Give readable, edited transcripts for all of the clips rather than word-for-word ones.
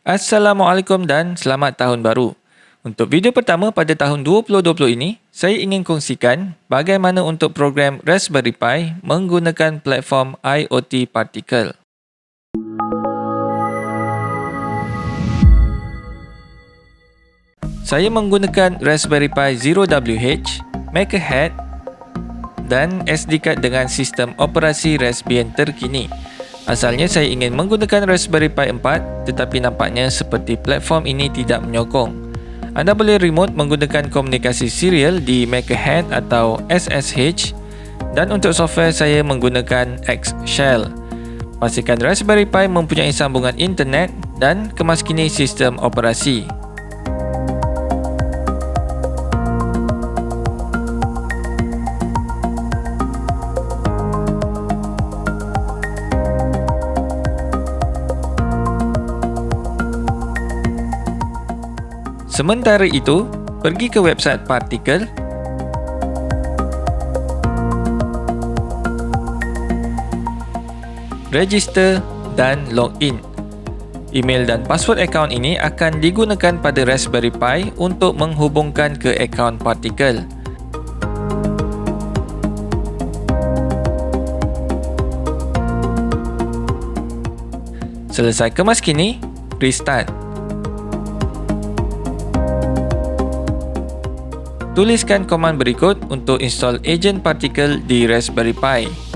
Assalamualaikum dan selamat tahun baru. Untuk video pertama pada tahun 2020 ini, saya ingin kongsikan bagaimana untuk program Raspberry Pi menggunakan platform IoT Particle. Saya menggunakan Raspberry Pi 0WH, Makerhead dan SD card dengan sistem operasi Raspbian terkini. Asalnya saya ingin menggunakan Raspberry Pi 4, tetapi nampaknya seperti platform ini tidak menyokong. Anda boleh remote menggunakan komunikasi serial di Makerhead atau SSH, dan untuk software saya menggunakan X-Shell. Pastikan Raspberry Pi mempunyai sambungan internet dan kemaskini sistem operasi. Sementara itu, pergi ke website Particle, register dan login. Email dan password akaun ini akan digunakan pada Raspberry Pi untuk menghubungkan ke akaun Particle. Selesai kemaskini, restart. Tuliskan koman berikut untuk install agent Particle di Raspberry Pi.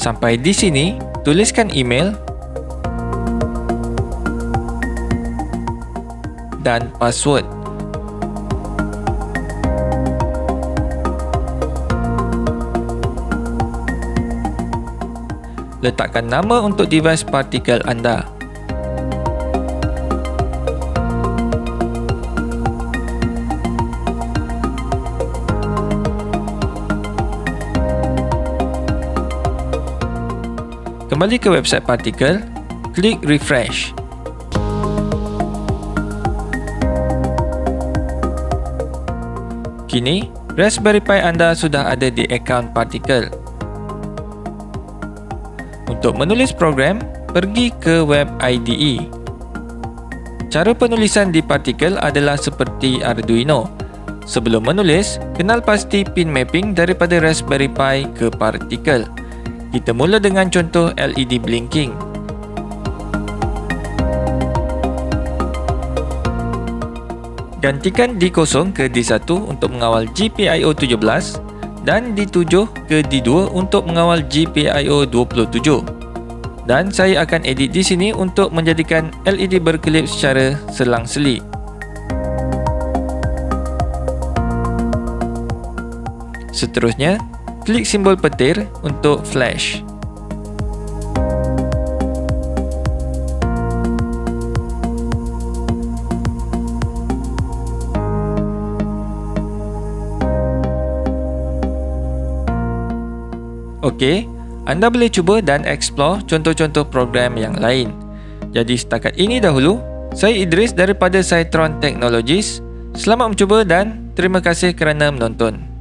Sampai di sini, tuliskan email dan password. Letakkan nama untuk device Particle anda. Kembali ke website Particle, klik refresh. Kini, Raspberry Pi anda sudah ada di akaun Particle. Untuk menulis program, pergi ke web IDE. Cara penulisan di Particle adalah seperti Arduino. Sebelum menulis, kenal pasti pin mapping daripada Raspberry Pi ke Particle. Kita mula dengan contoh LED blinking. Gantikan D0 ke D1 untuk mengawal GPIO 17 dan D7 ke D2 untuk mengawal GPIO 27. Dan saya akan edit di sini untuk menjadikan LED berkelip secara selang-seli. Seterusnya, klik simbol petir untuk flash. Okey, anda boleh cuba dan explore contoh-contoh program yang lain. Jadi setakat ini dahulu, saya Idris daripada Citron Technologies. Selamat mencuba dan terima kasih kerana menonton.